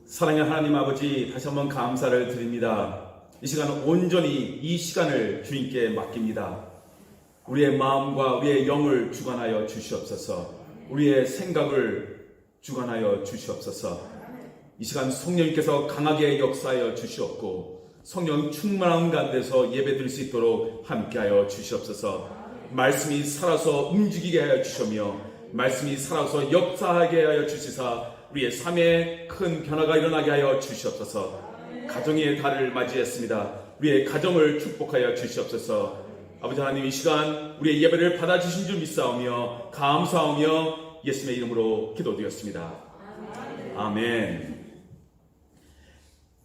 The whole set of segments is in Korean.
사랑의 하나님 아버지, 다시 한번 감사를 드립니다. 이 시간은 온전히 이 시간을 주님께 맡깁니다. 우리의 마음과 우리의 영을 주관하여 주시옵소서. 우리의 생각을 주관하여 주시옵소서. 이 시간 성령님께서 강하게 역사하여 주시옵고 성령 충만한 가운데서 예배드릴 수 있도록 함께하여 주시옵소서. 말씀이 살아서 움직이게 하여 주시며 말씀이 살아서 역사하게 하여 주시사 우리의 삶에 큰 변화가 일어나게 하여 주시옵소서. 가정의 달을 맞이했습니다. 우리의 가정을 축복하여 주시옵소서. 아버지 하나님, 이 시간 우리의 예배를 받아주신 줄 믿사오며 감사하며 예수님의 이름으로 기도드렸습니다. 아멘.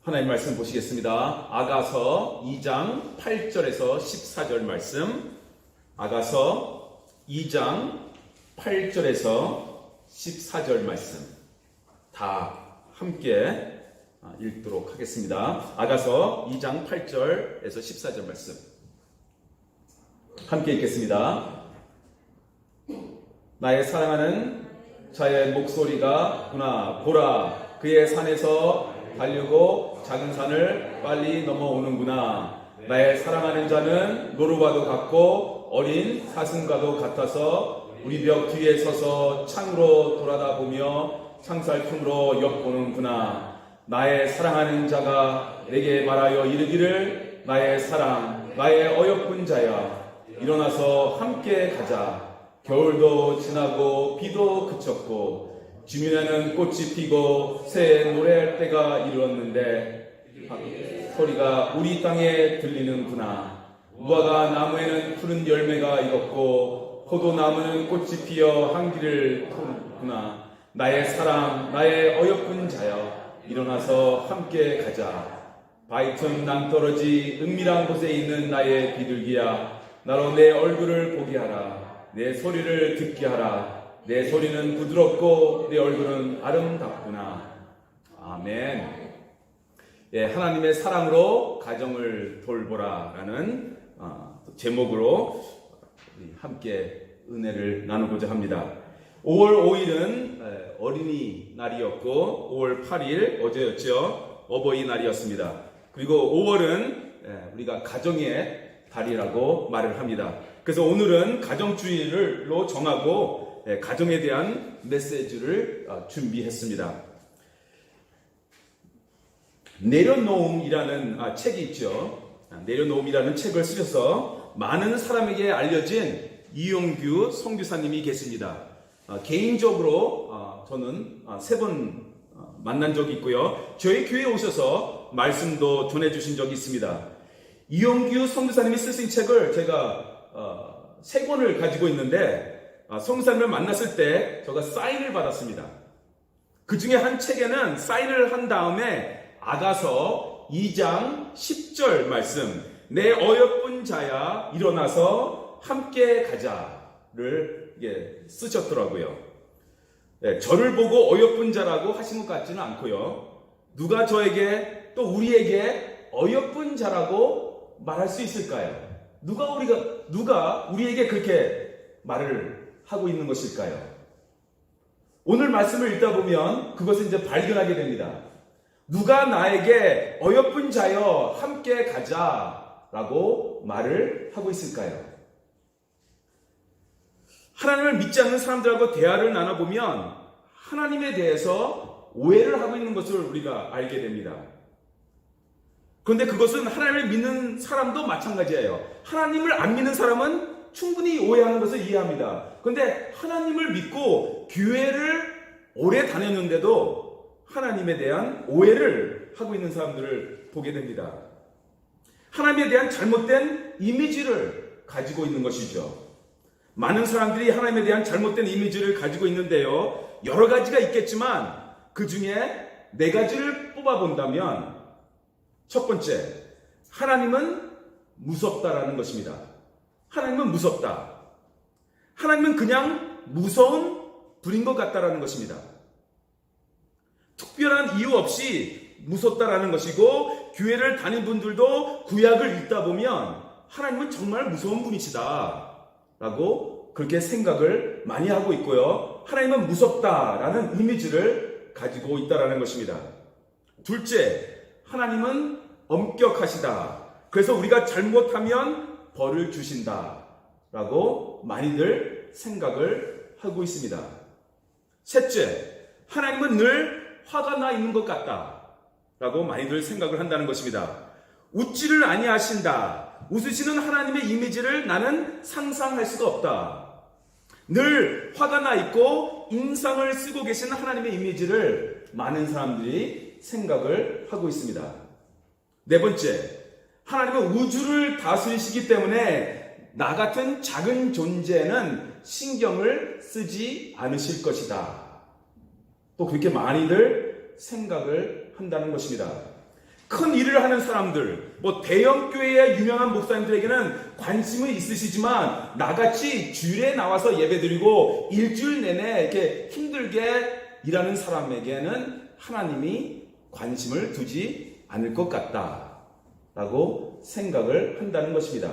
하나님 말씀 보시겠습니다. 아가서 2장 8절에서 14절 말씀. 아가서 2장 8절에서 14절 말씀 다 함께 읽도록 하겠습니다. 아가서 2장 8절에서 14절 말씀 함께 읽겠습니다. 나의 사랑하는 자의 목소리가 구나. 보라, 그의 산에서 달리고 작은 산을 빨리 넘어오는구나. 나의 사랑하는 자는 노루와도 같고 어린 사슴과도 같아서 우리 벽 뒤에 서서 창으로 돌아다보며 창살품으로 엿보는구나. 나의 사랑하는 자가 내게 말하여 이르기를 나의 사랑, 나의 어여쁜 자야, 일어나서 함께 가자. 겨울도 지나고 비도 그쳤고 지면에는 꽃이 피고 새에 노래할 때가 이르렀는데 소리가 우리 땅에 들리는구나. 무화과 나무에는 푸른 열매가 익었고 포도나무는 꽃이 피어 향기를 품구나. 나의 사랑, 나의 어여쁜 자여, 일어나서 함께 가자. 바위 틈 낭떠러지 은밀한 곳에 있는 나의 비둘기야, 나로 내 얼굴을 보게 하라. 내 소리를 듣게 하라. 내 소리는 부드럽고 내 얼굴은 아름답구나. 아멘. 예, 하나님의 사랑으로 가정을 돌보라라는 제목으로 함께 은혜를 나누고자 합니다. 5월 5일은 어린이날이었고 5월 8일 어제였죠. 어버이날이었습니다. 그리고 5월은 우리가 가정의 달이라고 말을 합니다. 그래서 오늘은 가정주의로 정하고 가정에 대한 메시지를 준비했습니다. 내려놓음이라는 책이 있죠. 내려놓음이라는 책을 쓰셔서 많은 사람에게 알려진 이용규 선교사님이 계십니다. 개인적으로 저는 3번 만난 적이 있고요. 저희 교회에 오셔서 말씀도 전해주신 적이 있습니다. 이용규 선교사님이 쓰신 책을 제가 3권을 가지고 있는데 선교사님을 만났을 때 제가 사인을 받았습니다. 그 중에 한 책에는 사인을 한 다음에 아가서 2장 10절 말씀, 내 어여쁜 자야 일어나서 함께 가자를 쓰셨더라고요. 저를 보고 어여쁜 자라고 하신 것 같지는 않고요. 누가 저에게 또 우리에게 어여쁜 자라고 말할 수 있을까요? 누가 우리에게 그렇게 말을 하고 있는 것일까요? 오늘 말씀을 읽다 보면 그것을 이제 발견하게 됩니다. 누가 나에게 어여쁜 자여 함께 가자라고 말을 하고 있을까요? 하나님을 믿지 않는 사람들하고 대화를 나눠보면 하나님에 대해서 오해를 하고 있는 것을 우리가 알게 됩니다. 그런데 그것은 하나님을 믿는 사람도 마찬가지예요. 하나님을 안 믿는 사람은 충분히 오해하는 것을 이해합니다. 그런데 하나님을 믿고 교회를 오래 다녔는데도 하나님에 대한 오해를 하고 있는 사람들을 보게 됩니다. 하나님에 대한 잘못된 이미지를 가지고 있는 것이죠. 많은 사람들이 하나님에 대한 잘못된 이미지를 가지고 있는데요. 여러 가지가 있겠지만 그 중에 4가지를 뽑아본다면 첫 번째, 하나님은 무섭다라는 것입니다. 하나님은 무섭다. 하나님은 그냥 무서운 분인 것 같다라는 것입니다. 특별한 이유 없이 무섭다라는 것이고, 교회를 다닌 분들도 구약을 읽다 보면 하나님은 정말 무서운 분이시다 라고 그렇게 생각을 많이 하고 있고요. 하나님은 무섭다라는 이미지를 가지고 있다라는 것입니다. 둘째, 하나님은 엄격하시다. 그래서 우리가 잘못하면 벌을 주신다. 라고 많이들 생각을 하고 있습니다. 셋째, 하나님은 늘 화가 나 있는 것 같다. 라고 많이들 생각을 한다는 것입니다. 웃지를 아니하신다. 웃으시는 하나님의 이미지를 나는 상상할 수가 없다. 늘 화가 나 있고 인상을 쓰고 계신 하나님의 이미지를 많은 사람들이 생각을 하고 있습니다. 네 번째, 하나님은 우주를 다스리시기 때문에 나 같은 작은 존재는 신경을 쓰지 않으실 것이다. 또 그렇게 많이들 생각을 한다는 것입니다. 큰 일을 하는 사람들, 대형 교회의 유명한 목사님들에게는 관심은 있으시지만 나같이 주일에 나와서 예배드리고 일주일 내내 이렇게 힘들게 일하는 사람에게는 하나님이 관심을 두지 않을 것 같다라고 생각을 한다는 것입니다.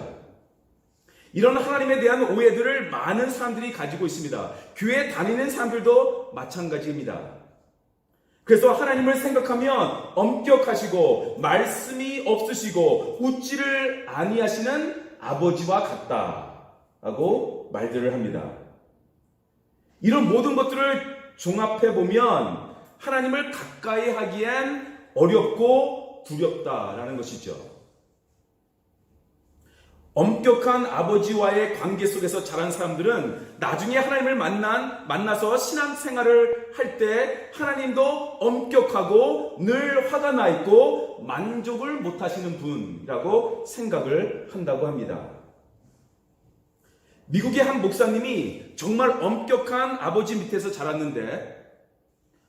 이런 하나님에 대한 오해들을 많은 사람들이 가지고 있습니다. 교회 다니는 사람들도 마찬가지입니다. 그래서 하나님을 생각하면 엄격하시고 말씀이 없으시고 웃지를 아니하시는 아버지와 같다라고 말들을 합니다. 이런 모든 것들을 종합해 보면 하나님을 가까이 하기엔 어렵고 두렵다라는 것이죠. 엄격한 아버지와의 관계 속에서 자란 사람들은 나중에 하나님을 만나서 신앙생활을 할 때 하나님도 엄격하고 늘 화가 나 있고 만족을 못 하시는 분이라고 생각을 한다고 합니다. 미국의 한 목사님이 정말 엄격한 아버지 밑에서 자랐는데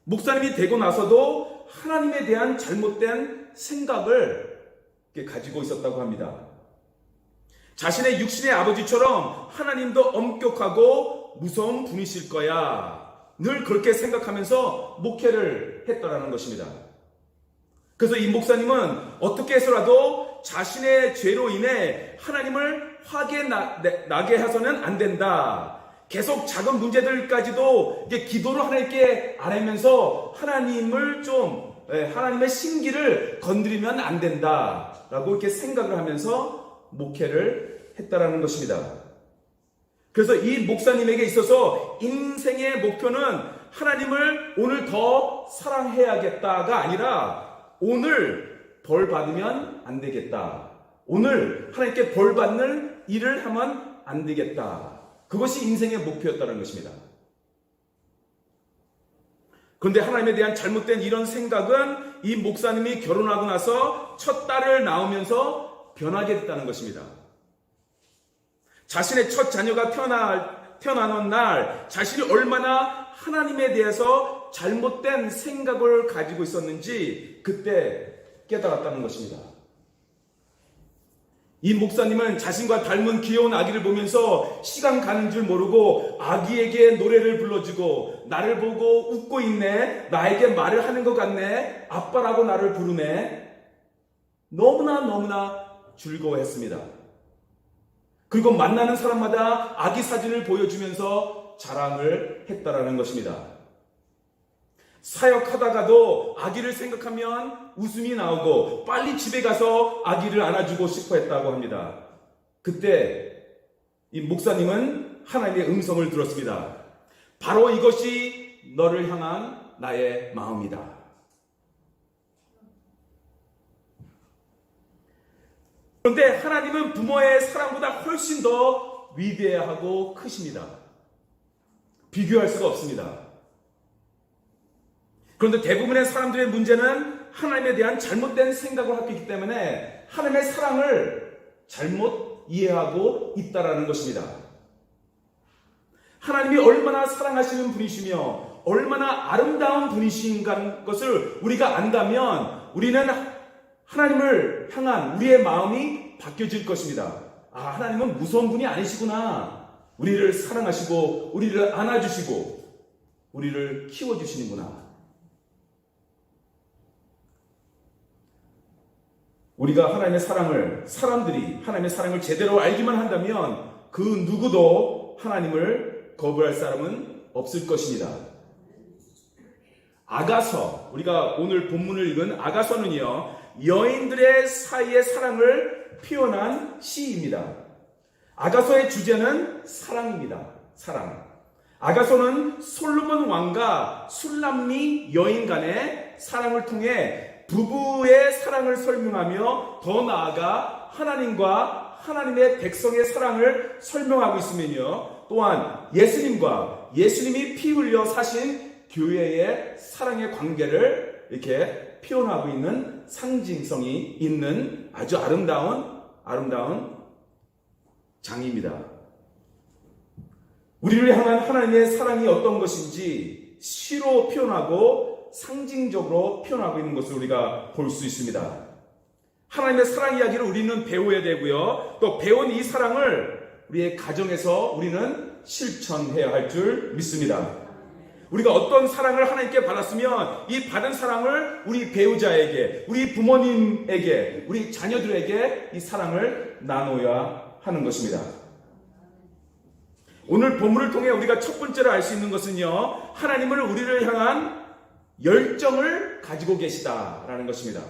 목사님이 되고 나서도 하나님에 대한 잘못된 생각을 가지고 있었다고 합니다. 자신의 육신의 아버지처럼 하나님도 엄격하고 무서운 분이실 거야. 늘 그렇게 생각하면서 목회를 했더라는 것입니다. 그래서 이 목사님은 어떻게 해서라도 자신의 죄로 인해 하나님을 화게 나게 해서는 안 된다. 계속 작은 문제들까지도 기도를 하나님께 아뢰면서 하나님의 심기를 건드리면 안 된다라고 이렇게 생각을 하면서 목회를 했다라는 것입니다. 그래서 이 목사님에게 있어서 인생의 목표는 하나님을 오늘 더 사랑해야겠다가 아니라 오늘 벌 받으면 안 되겠다. 오늘 하나님께 벌 받는 일을 하면 안 되겠다. 그것이 인생의 목표였다는 것입니다. 그런데 하나님에 대한 잘못된 이런 생각은 이 목사님이 결혼하고 나서 첫 딸을 낳으면서 변하게 됐다는 것입니다. 자신의 첫 자녀가 태어나는 날 자신이 얼마나 하나님에 대해서 잘못된 생각을 가지고 있었는지 그때 깨달았다는 것입니다. 이 목사님은 자신과 닮은 귀여운 아기를 보면서 시간 가는 줄 모르고 아기에게 노래를 불러주고 나를 보고 웃고 있네, 나에게 말을 하는 것 같네, 아빠라고 나를 부르네, 너무나 즐거워했습니다. 그리고 만나는 사람마다 아기 사진을 보여주면서 자랑을 했다라는 것입니다. 사역하다가도 아기를 생각하면 웃음이 나오고 빨리 집에 가서 아기를 안아주고 싶어 했다고 합니다. 그때 이 목사님은 하나님의 음성을 들었습니다. 바로 이것이 너를 향한 나의 마음이다. 그런데 하나님은 부모의 사랑보다 훨씬 더 위대하고 크십니다. 비교할 수가 없습니다. 그런데 대부분의 사람들의 문제는 하나님에 대한 잘못된 생각을 하고 있기 때문에 하나님의 사랑을 잘못 이해하고 있다라는 것입니다. 하나님이 얼마나 사랑하시는 분이시며 얼마나 아름다운 분이신 것을 우리가 안다면 우리는 하나님을 향한 우리의 마음이 바뀌어질 것입니다. 하나님은 무서운 분이 아니시구나. 우리를 사랑하시고 우리를 안아주시고 우리를 키워주시는구나. 우리가 사람들이 하나님의 사랑을 제대로 알기만 한다면 그 누구도 하나님을 거부할 사람은 없을 것입니다. 아가서, 우리가 오늘 본문을 읽은 아가서는요, 여인들의 사이의 사랑을 표현한 시입니다. 아가서의 주제는 사랑입니다. 사랑. 아가서는 솔로몬 왕과 술람미 여인 간의 사랑을 통해 부부의 사랑을 설명하며 더 나아가 하나님과 하나님의 백성의 사랑을 설명하고 있으면요, 또한 예수님이 피 흘려 사신 교회의 사랑의 관계를 이렇게 표현하고 있는 상징성이 있는 아주 아름다운 장입니다. 우리를 향한 하나님의 사랑이 어떤 것인지 시로 표현하고 상징적으로 표현하고 있는 것을 우리가 볼 수 있습니다. 하나님의 사랑 이야기를 우리는 배워야 되고요. 또 배운 이 사랑을 우리의 가정에서 우리는 실천해야 할 줄 믿습니다. 우리가 어떤 사랑을 하나님께 받았으면 이 받은 사랑을 우리 배우자에게, 우리 부모님에게, 우리 자녀들에게 이 사랑을 나눠야 하는 것입니다. 오늘 본문을 통해 우리가 첫 번째로 알 수 있는 것은요, 하나님은 우리를 향한 열정을 가지고 계시다라는 것입니다.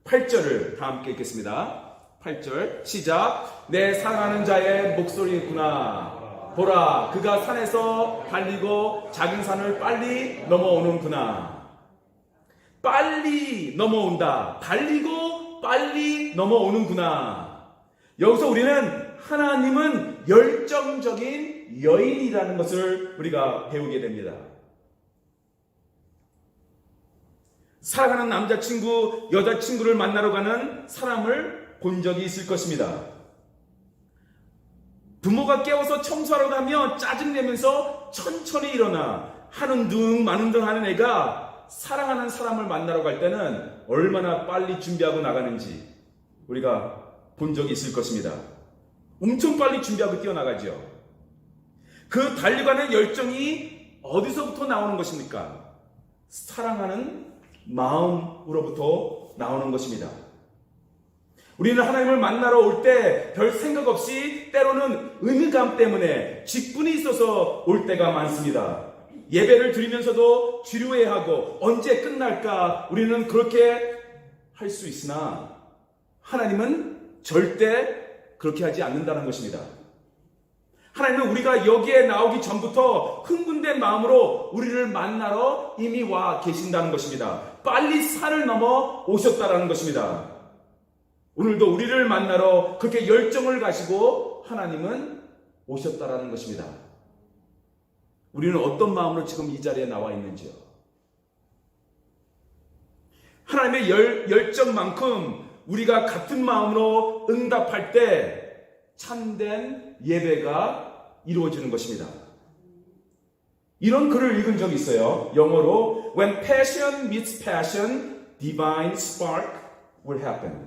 8절을 다 함께 읽겠습니다. 8절 시작. 내 사랑하는 자의 목소리구나. 보라, 그가 산에서 달리고 작은 산을 빨리 넘어오는구나. 빨리 넘어온다. 달리고 빨리 넘어오는구나. 여기서 우리는 하나님은 열정적인 여인이라는 것을 우리가 배우게 됩니다. 사랑하는 남자친구, 여자친구를 만나러 가는 사람을 본 적이 있을 것입니다. 부모가 깨워서 청소하러 가면 짜증내면서 천천히 일어나 하는 둥 마는 둥 하는 애가 사랑하는 사람을 만나러 갈 때는 얼마나 빨리 준비하고 나가는지 우리가 본 적이 있을 것입니다. 엄청 빨리 준비하고 뛰어나가죠. 그 달려가는 열정이 어디서부터 나오는 것입니까? 사랑하는 마음으로부터 나오는 것입니다. 우리는 하나님을 만나러 올 때 별 생각 없이 때로는 의무감 때문에 직분이 있어서 올 때가 많습니다. 예배를 드리면서도 지루해하고 언제 끝날까 우리는 그렇게 할 수 있으나 하나님은 절대 그렇게 하지 않는다는 것입니다. 하나님은 우리가 여기에 나오기 전부터 흥분된 마음으로 우리를 만나러 이미 와 계신다는 것입니다. 빨리 산을 넘어 오셨다라는 것입니다. 오늘도 우리를 만나러 그렇게 열정을 가지고 하나님은 오셨다라는 것입니다. 우리는 어떤 마음으로 지금 이 자리에 나와 있는지요? 하나님의 열정만큼 우리가 같은 마음으로 응답할 때 참된 예배가 이루어지는 것입니다. 이런 글을 읽은 적이 있어요. 영어로 When passion meets passion, divine spark will happen.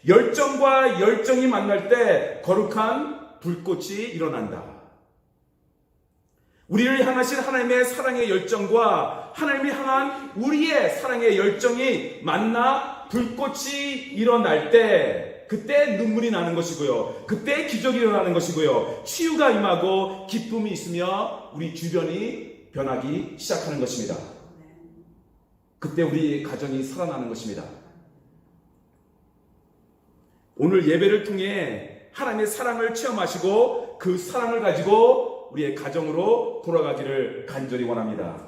열정과 열정이 만날 때 거룩한 불꽃이 일어난다. 우리를 향하신 하나님의 사랑의 열정과 하나님이 향한 우리의 사랑의 열정이 만나 불꽃이 일어날 때 그때 눈물이 나는 것이고요. 그때 기적이 일어나는 것이고요. 치유가 임하고 기쁨이 있으며 우리 주변이 변하기 시작하는 것입니다. 그때 우리 가정이 살아나는 것입니다. 오늘 예배를 통해 하나님의 사랑을 체험하시고 그 사랑을 가지고 우리의 가정으로 돌아가기를 간절히 원합니다.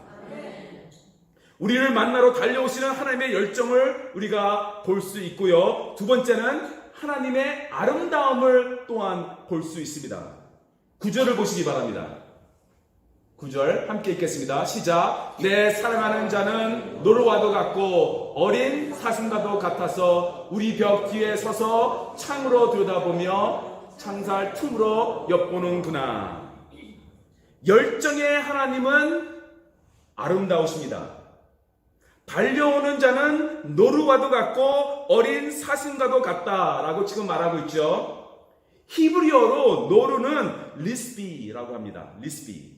우리를 만나러 달려오시는 하나님의 열정을 우리가 볼 수 있고요. 두 번째는 하나님의 아름다움을 또한 볼 수 있습니다. 9절을 보시기 바랍니다. 9절 함께 읽겠습니다. 시작. 내 사랑하는 자는 노루와도 같고 어린 사슴과도 같아서 우리 벽 뒤에 서서 창으로 들여다보며 창살 틈으로 엿보는구나. 열정의 하나님은 아름다우십니다. 달려오는 자는 노루와도 같고 어린 사슴과도 같다라고 지금 말하고 있죠. 히브리어로 노루는 리스비라고 합니다. 리스비.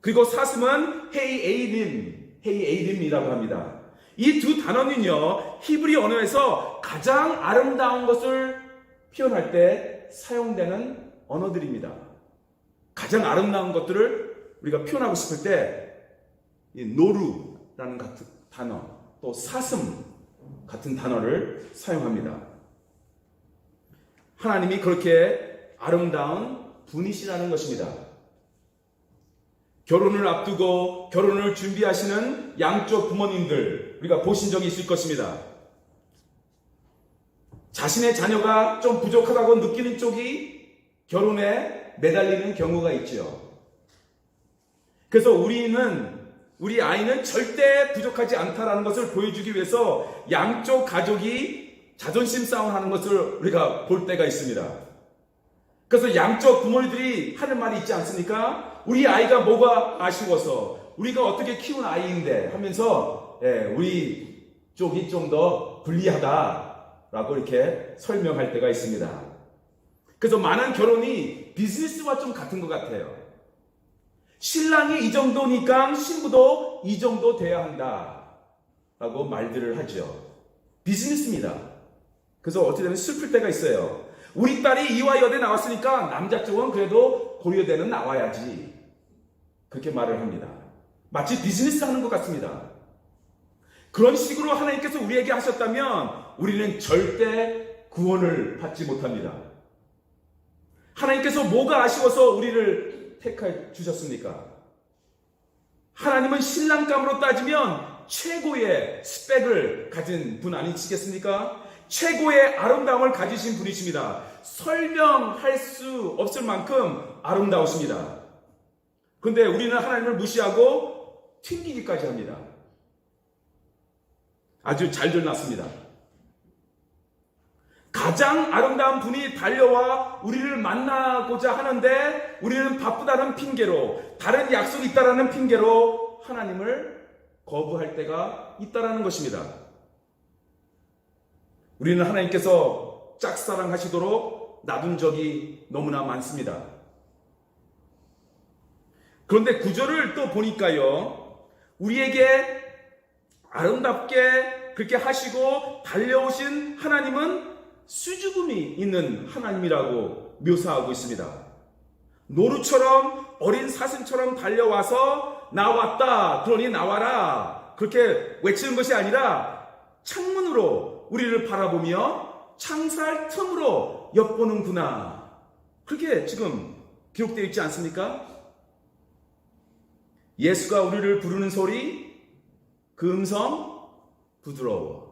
그리고 사슴은 헤이에이림이라고 합니다. 이 두 단어는요, 히브리 언어에서 가장 아름다운 것을 표현할 때 사용되는 언어들입니다. 가장 아름다운 것들을 우리가 표현하고 싶을 때 이 노루라는 단어, 또 사슴 같은 단어를 사용합니다. 하나님이 그렇게 아름다운 분이시라는 것입니다. 결혼을 앞두고 결혼을 준비하시는 양쪽 부모님들, 우리가 보신 적이 있을 것입니다. 자신의 자녀가 좀 부족하다고 느끼는 쪽이 결혼에 매달리는 경우가 있죠. 그래서 우리 아이는 절대 부족하지 않다라는 것을 보여주기 위해서 양쪽 가족이 자존심 싸움하는 것을 우리가 볼 때가 있습니다. 그래서 양쪽 부모님들이 하는 말이 있지 않습니까? 우리 아이가 뭐가 아쉬워서 우리가 어떻게 키운 아이인데 하면서 우리 쪽이 좀 더 불리하다라고 이렇게 설명할 때가 있습니다. 그래서 많은 결혼이 비즈니스와 좀 같은 것 같아요. 신랑이 이 정도니까 신부도 이 정도 돼야 한다라고 말들을 하죠. 비즈니스입니다. 그래서 어떻게 되면 슬플 때가 있어요. 우리 딸이 이화여대 나왔으니까 남자 쪽은 그래도 고려대는 나와야지. 그렇게 말을 합니다. 마치 비즈니스 하는 것 같습니다. 그런 식으로 하나님께서 우리에게 하셨다면 우리는 절대 구원을 받지 못합니다. 하나님께서 뭐가 아쉬워서 우리를 택해 주셨습니까? 하나님은 신랑감으로 따지면 최고의 스펙을 가진 분 아니시겠습니까? 최고의 아름다움을 가지신 분이십니다. 설명할 수 없을 만큼 아름다우십니다. 그런데 우리는 하나님을 무시하고 튕기기까지 합니다. 아주 잘들 났습니다. 가장 아름다운 분이 달려와 우리를 만나고자 하는데 우리는 바쁘다는 핑계로, 다른 약속이 있다라는 핑계로 하나님을 거부할 때가 있다라는 것입니다. 우리는 하나님께서 짝사랑하시도록 놔둔 적이 너무나 많습니다. 그런데 구절을 또 보니까요, 우리에게 아름답게 그렇게 하시고 달려오신 하나님은 수줍음이 있는 하나님이라고 묘사하고 있습니다. 노루처럼 어린 사슴처럼 달려와서 나왔다, 그러니 나와라, 그렇게 외치는 것이 아니라 창문으로 우리를 바라보며 창살 틈으로 엿보는구나, 그렇게 지금 기록되어 있지 않습니까? 예수가 우리를 부르는 소리, 그 음성 부드러워.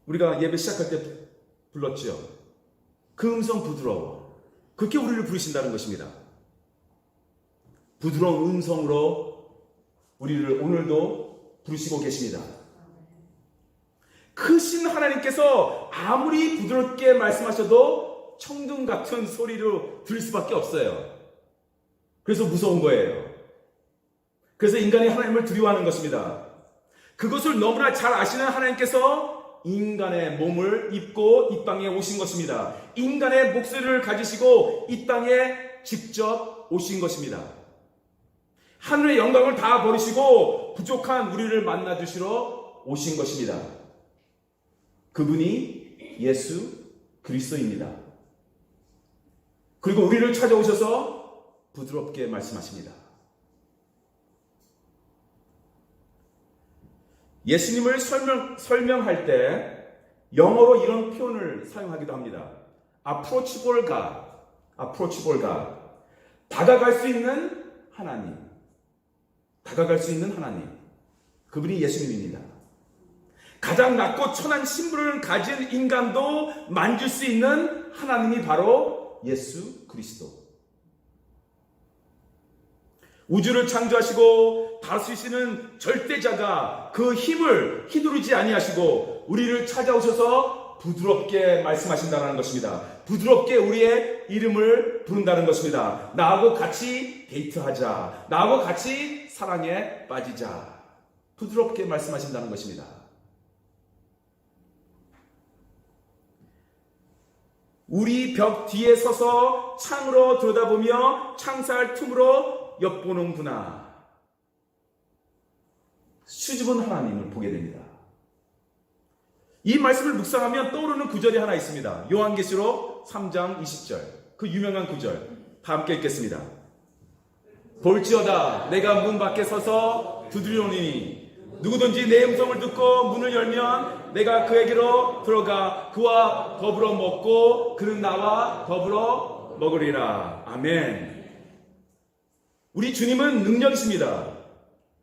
우리가 예배 시작할 때 불렀죠. 그 음성 부드러워. 그렇게 우리를 부르신다는 것입니다. 부드러운 음성으로 우리를 오늘도 부르시고 계십니다. 크신 하나님께서 아무리 부드럽게 말씀하셔도 청둥 같은 소리로 들릴 수밖에 없어요. 그래서 무서운 거예요. 그래서 인간이 하나님을 두려워하는 것입니다. 그것을 너무나 잘 아시는 하나님께서 인간의 몸을 입고 이 땅에 오신 것입니다. 인간의 목소리를 가지시고 이 땅에 직접 오신 것입니다. 하늘의 영광을 다 버리시고 부족한 우리를 만나주시러 오신 것입니다. 그분이 예수 그리스도입니다. 그리고 우리를 찾아오셔서 부드럽게 말씀하십니다. 예수님을 설명할 때 영어로 이런 표현을 사용하기도 합니다. approachable God. 다가갈 수 있는 하나님. 다가갈 수 있는 하나님. 그분이 예수님입니다. 가장 낮고 천한 신분을 가진 인간도 만질 수 있는 하나님이 바로 예수 그리스도. 우주를 창조하시고 다스리시는 절대자가 그 힘을 휘두르지 아니하시고 우리를 찾아오셔서 부드럽게 말씀하신다는 것입니다. 부드럽게 우리의 이름을 부른다는 것입니다. 나하고 같이 데이트하자. 나하고 같이 사랑에 빠지자. 부드럽게 말씀하신다는 것입니다. 우리 벽 뒤에 서서 창으로 들여다보며 창살 틈으로 엿보는구나. 수줍은 하나님을 보게 됩니다. 이 말씀을 묵상하면 떠오르는 구절이 하나 있습니다. 요한계시록 3장 20절. 그 유명한 구절. 다 함께 읽겠습니다. 볼지어다 내가 문 밖에 서서 두드리오니 누구든지 내 음성을 듣고 문을 열면 내가 그에게로 들어가 그와 더불어 먹고 그는 나와 더불어 먹으리라. 아멘. 우리 주님은 능력이십니다.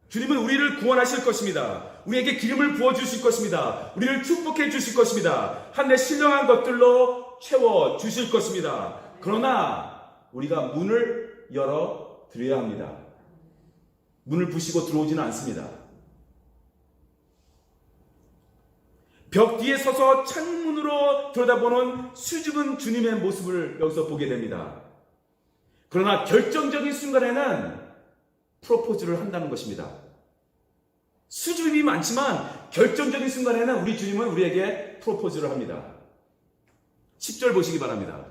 주님은 우리를 구원하실 것입니다. 우리에게 기름을 부어주실 것입니다. 우리를 축복해 주실 것입니다. 하늘에 신령한 것들로 채워주실 것입니다. 그러나 우리가 문을 열어 드려야 합니다. 문을 부시고 들어오지는 않습니다. 벽 뒤에 서서 창문으로 들여다보는 수줍은 주님의 모습을 여기서 보게 됩니다. 그러나 결정적인 순간에는 프로포즈를 한다는 것입니다. 수줍음이 많지만 결정적인 순간에는 우리 주님은 우리에게 프로포즈를 합니다. 10절 보시기 바랍니다.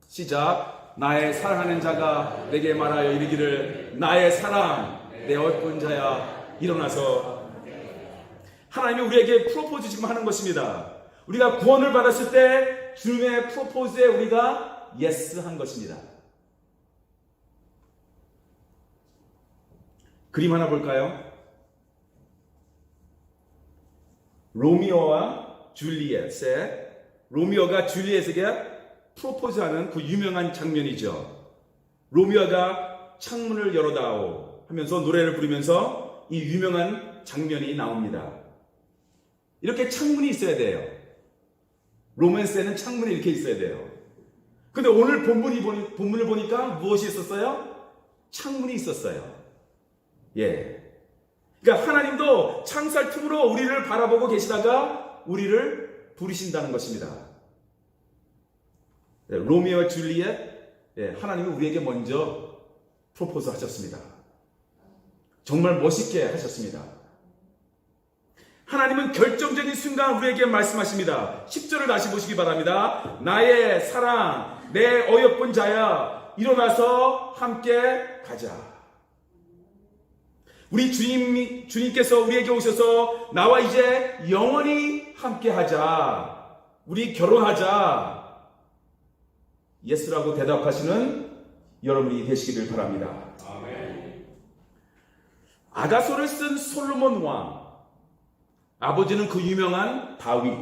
시작. 나의 사랑하는 자가 내게 말하여 이르기를 나의 사랑 내 어여쁜 자야 일어나서. 하나님이 우리에게 프로포즈 지금 하는 것입니다. 우리가 구원을 받았을 때 주님의 프로포즈에 우리가 예스 한 것입니다. 그림 하나 볼까요? 로미오와 줄리엣의 로미오가 줄리엣에게 프로포즈하는 그 유명한 장면이죠. 로미오가 창문을 열어다오 하면서 노래를 부르면서 이 유명한 장면이 나옵니다. 이렇게 창문이 있어야 돼요. 로맨스에는 창문이 이렇게 있어야 돼요. 근데 오늘 본문을 보니까 무엇이 있었어요? 창문이 있었어요. 예. 그러니까 하나님도 창살 틈으로 우리를 바라보고 계시다가 우리를 부르신다는 것입니다. 예, 로미오와 줄리엣, 예, 하나님이 우리에게 먼저 프로포즈 하셨습니다. 정말 멋있게 하셨습니다. 하나님은 결정적인 순간 우리에게 말씀하십니다. 10절을 다시 보시기 바랍니다. 나의 사랑, 내 어여쁜 자야, 일어나서 함께 가자. 우리 주님께서 우리에게 오셔서 나와 이제 영원히 함께 하자. 우리 결혼하자. 예스라고 대답하시는 여러분이 되시기를 바랍니다. 아멘. 아가서를 쓴 솔로몬 왕. 아버지는 그 유명한 다윗.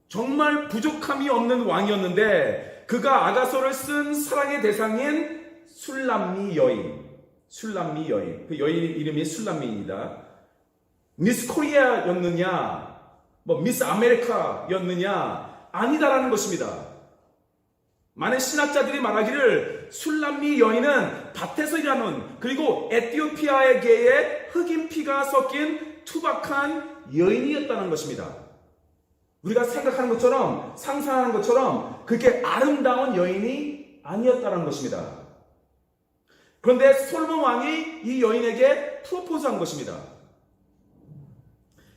정말 부족함이 없는 왕이었는데 그가 아가서를 쓴 사랑의 대상인 술람미 여인. 술람미 여인. 그 여인 이름이 술람미입니다. 미스 코리아였느냐, 미스 아메리카였느냐, 아니다라는 것입니다. 많은 신학자들이 말하기를 술람미 여인은 밭에서 일하는 그리고 에티오피아계의 흑인 피가 섞인 투박한 여인이었다는 것입니다. 우리가 생각하는 것처럼 상상하는 것처럼 그렇게 아름다운 여인이 아니었다는 것입니다. 그런데 솔로몬 왕이 이 여인에게 프로포즈한 것입니다.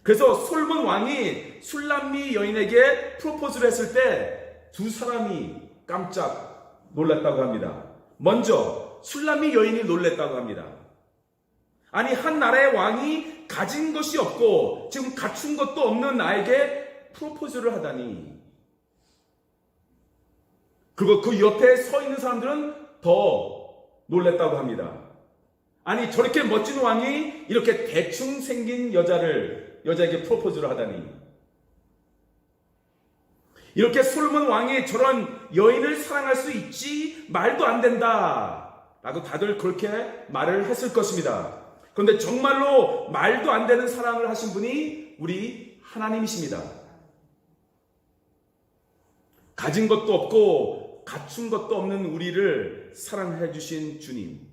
그래서 솔로몬 왕이 술람미 여인에게 프로포즈를 했을 때 두 사람이 깜짝 놀랐다고 합니다. 먼저 술람미 여인이 놀랐다고 합니다. 아니, 한 나라의 왕이 가진 것이 없고 지금 갖춘 것도 없는 나에게 프로포즈를 하다니. 그리고 그 옆에 서 있는 사람들은 더 놀랬다고 합니다. 아니, 저렇게 멋진 왕이 이렇게 대충 생긴 여자에게 프로포즈를 하다니. 이렇게 솔로몬 왕이 저런 여인을 사랑할 수 있지 말도 안 된다 라고 다들 그렇게 말을 했을 것입니다. 그런데 정말로 말도 안 되는 사랑을 하신 분이 우리 하나님이십니다. 가진 것도 없고 갖춘 것도 없는 우리를 사랑해 주신 주님.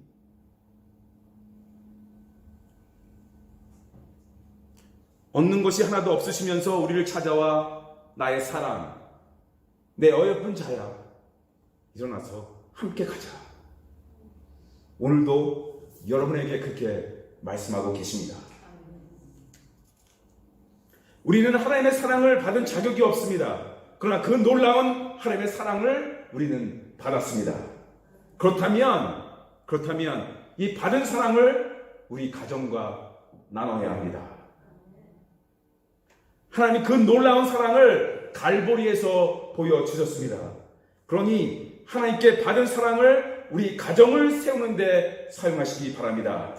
얻는 것이 하나도 없으시면서 우리를 찾아와 나의 사랑, 내 어여쁜 자야, 일어나서 함께 가자. 오늘도 여러분에게 그렇게 말씀하고 계십니다. 우리는 하나님의 사랑을 받은 자격이 없습니다. 그러나 그 놀라운 하나님의 사랑을 우리는 받았습니다. 그렇다면 이 받은 사랑을 우리 가정과 나눠야 합니다. 하나님 그 놀라운 사랑을 갈보리에서 보여주셨습니다. 그러니 하나님께 받은 사랑을 우리 가정을 세우는 데 사용하시기 바랍니다.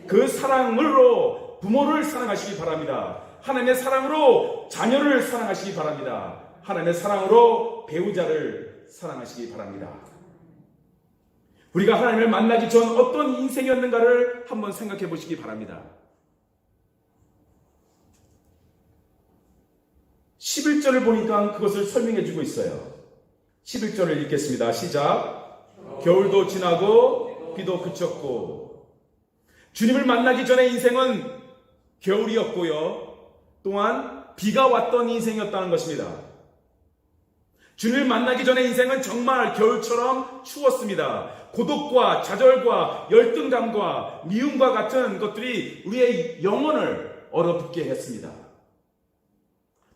그 사랑으로 부모를 사랑하시기 바랍니다. 하나님의 사랑으로 자녀를 사랑하시기 바랍니다. 하나님의 사랑으로 배우자를 사랑하시기 바랍니다. 우리가 하나님을 만나기 전 어떤 인생이었는가를 한번 생각해 보시기 바랍니다. 11절을 보니까 그것을 설명해 주고 있어요. 11절을 읽겠습니다. 시작. 겨울도 지나고 비도 그쳤고. 주님을 만나기 전의 인생은 겨울이었고요. 또한 비가 왔던 인생이었다는 것입니다. 주님을 만나기 전의 인생은 정말 겨울처럼 추웠습니다. 고독과 좌절과 열등감과 미움과 같은 것들이 우리의 영혼을 얼어붙게 했습니다.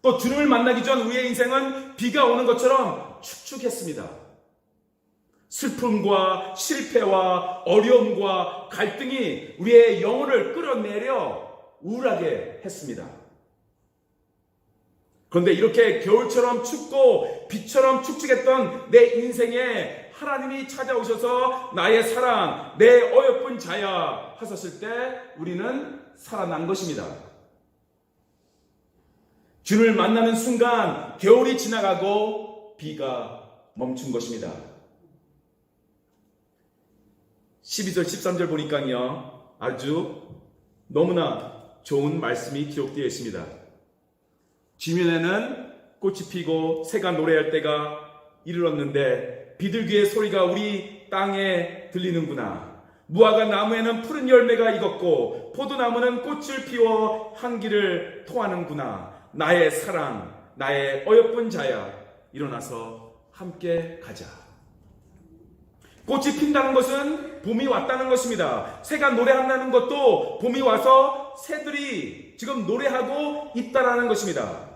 또 주님을 만나기 전 우리의 인생은 비가 오는 것처럼 축축했습니다. 슬픔과 실패와 어려움과 갈등이 우리의 영혼을 끌어내려 우울하게 했습니다. 그런데 이렇게 겨울처럼 춥고 비처럼 축축했던 내 인생에 하나님이 찾아오셔서 나의 사랑, 내 어여쁜 자야 하셨을 때 우리는 살아난 것입니다. 주님을 만나는 순간 겨울이 지나가고 비가 멈춘 것입니다. 12절, 13절 보니까요, 아주 너무나 좋은 말씀이 기록되어 있습니다. 지면에는 꽃이 피고 새가 노래할 때가 이르렀는데 비둘기의 소리가 우리 땅에 들리는구나. 무화과 나무에는 푸른 열매가 익었고 포도나무는 꽃을 피워 향기를 토하는구나. 나의 사랑, 나의 어여쁜 자야, 일어나서 함께 가자. 꽃이 핀다는 것은 봄이 왔다는 것입니다. 새가 노래한다는 것도 봄이 와서 새들이 지금 노래하고 있다라는 것입니다.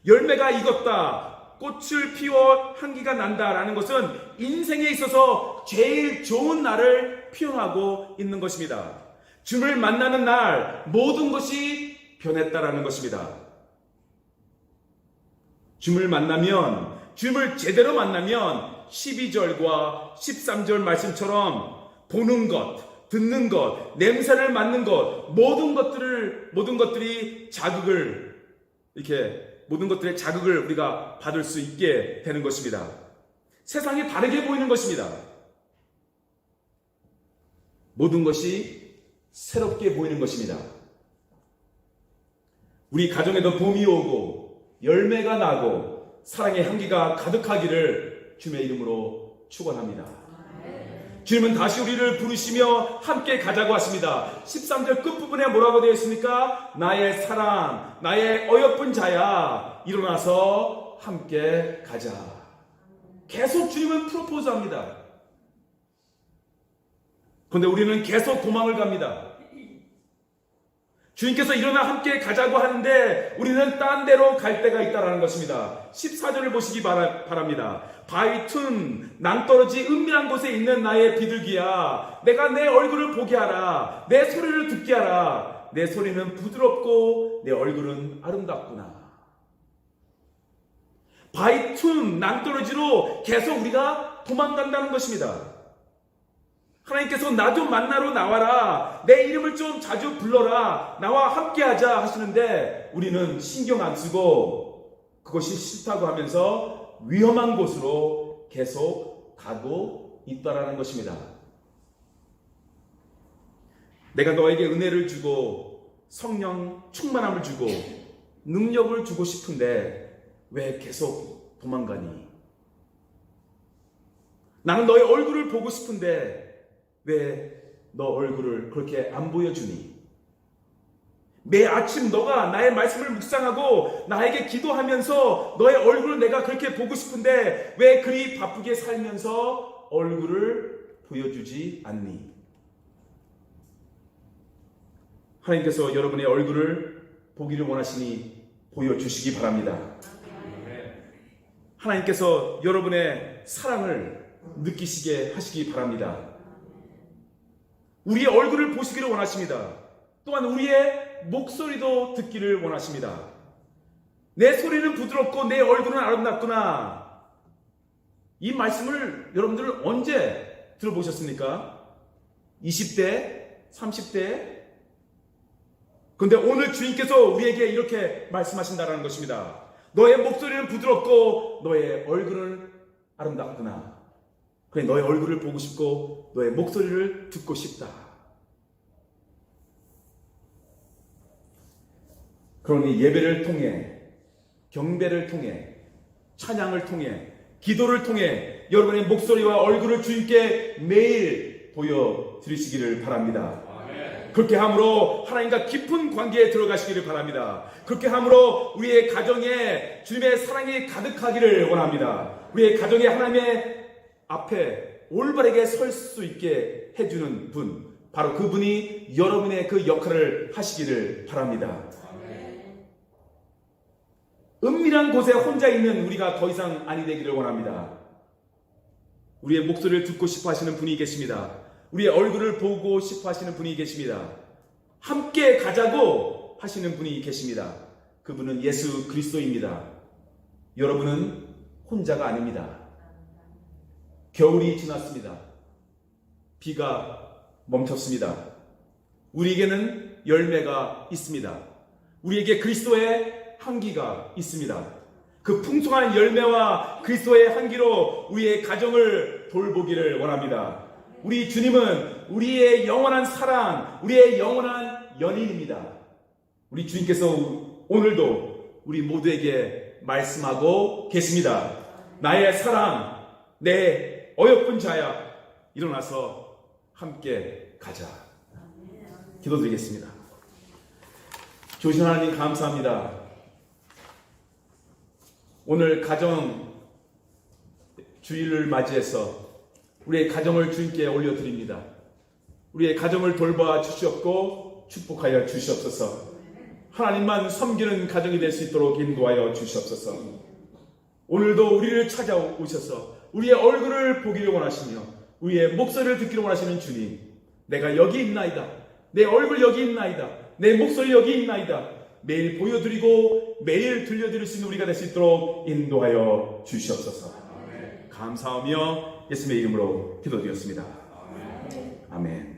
열매가 익었다, 꽃을 피워 향기가 난다라는 것은 인생에 있어서 제일 좋은 날을 표현하고 있는 것입니다. 주님을 만나는 날 모든 것이 변했다라는 것입니다. 주님을 만나면, 주님을 제대로 만나면 12절과 13절 말씀처럼 보는 것, 듣는 것, 냄새를 맡는 것, 모든 것들이 자극을, 이렇게 모든 것들의 자극을 우리가 받을 수 있게 되는 것입니다. 세상이 다르게 보이는 것입니다. 모든 것이 새롭게 보이는 것입니다. 우리 가정에도 봄이 오고 열매가 나고 사랑의 향기가 가득하기를 주님의 이름으로 축원합니다. 주님은 다시 우리를 부르시며 함께 가자고 하십니다. 13절 끝부분에 뭐라고 되어 있습니까? 나의 사랑, 나의 어여쁜 자야, 일어나서 함께 가자. 계속 주님은 프로포즈합니다. 그런데 우리는 계속 도망을 갑니다. 주님께서 일어나 함께 가자고 하는데 우리는 딴 데로 갈 때가 있다는 것입니다. 14절을 보시기 바랍니다. 바위 틈 낭떠러지 은밀한 곳에 있는 나의 비둘기야, 내가 내 얼굴을 보게 하라. 내 소리를 듣게 하라. 내 소리는 부드럽고 내 얼굴은 아름답구나. 바위 틈 낭떠러지로 계속 우리가 도망간다는 것입니다. 하나님께서 나 좀 만나러 나와라, 내 이름을 좀 자주 불러라, 나와 함께하자 하시는데 우리는 신경 안 쓰고 그것이 싫다고 하면서 위험한 곳으로 계속 가고 있다라는 것입니다. 내가 너에게 은혜를 주고 성령 충만함을 주고 능력을 주고 싶은데 왜 계속 도망가니? 나는 너의 얼굴을 보고 싶은데 왜 너 얼굴을 그렇게 안 보여주니? 매 아침 너가 나의 말씀을 묵상하고 나에게 기도하면서 너의 얼굴을 내가 그렇게 보고 싶은데 왜 그리 바쁘게 살면서 얼굴을 보여주지 않니? 하나님께서 여러분의 얼굴을 보기를 원하시니 보여주시기 바랍니다. 하나님께서 여러분의 사랑을 느끼시게 하시기 바랍니다. 우리의 얼굴을 보시기를 원하십니다. 또한 우리의 목소리도 듣기를 원하십니다. 내 소리는 부드럽고 내 얼굴은 아름답구나. 이 말씀을 여러분들 언제 들어보셨습니까? 20대, 30대? 그런데 오늘 주님께서 우리에게 이렇게 말씀하신다는 것입니다. 너의 목소리는 부드럽고 너의 얼굴은 아름답구나. 그래, 너의 얼굴을 보고 싶고 너의 목소리를 듣고 싶다. 그러니 예배를 통해, 경배를 통해, 찬양을 통해, 기도를 통해 여러분의 목소리와 얼굴을 주님께 매일 보여드리시기를 바랍니다. 그렇게 함으로 하나님과 깊은 관계에 들어가시기를 바랍니다. 그렇게 함으로 우리의 가정에 주님의 사랑이 가득하기를 원합니다. 우리의 가정에 하나님의 앞에 올바르게 설 수 있게 해주는 분, 바로 그분이 여러분의 그 역할을 하시기를 바랍니다. 은밀한 곳에 혼자 있는 우리가 더 이상 아니 되기를 원합니다. 우리의 목소리를 듣고 싶어 하시는 분이 계십니다. 우리의 얼굴을 보고 싶어 하시는 분이 계십니다. 함께 가자고 하시는 분이 계십니다. 그분은 예수 그리스도입니다. 여러분은 혼자가 아닙니다. 겨울이 지났습니다. 비가 멈췄습니다. 우리에게는 열매가 있습니다. 우리에게 그리스도의 향기가 있습니다. 그 풍성한 열매와 그리스도의 향기로 우리의 가정을 돌보기를 원합니다. 우리 주님은 우리의 영원한 사랑, 우리의 영원한 연인입니다. 우리 주님께서 오늘도 우리 모두에게 말씀하고 계십니다. 나의 사랑, 내 어여쁜 자야, 일어나서 함께 가자. 기도드리겠습니다. 좋으신 하나님 감사합니다. 오늘 가정 주일을 맞이해서 우리의 가정을 주님께 올려드립니다. 우리의 가정을 돌봐 주시옵고 축복하여 주시옵소서. 하나님만 섬기는 가정이 될 수 있도록 인도하여 주시옵소서. 오늘도 우리를 찾아오셔서 우리의 얼굴을 보기를 원하시며 우리의 목소리를 듣기를 원하시는 주님, 내가 여기 있나이다. 내 얼굴 여기 있나이다. 내 목소리 여기 있나이다. 매일 보여드리고 매일 들려드릴 수 있는 우리가 될 수 있도록 인도하여 주시옵소서. 감사하며 예수님의 이름으로 기도드렸습니다. 아멘.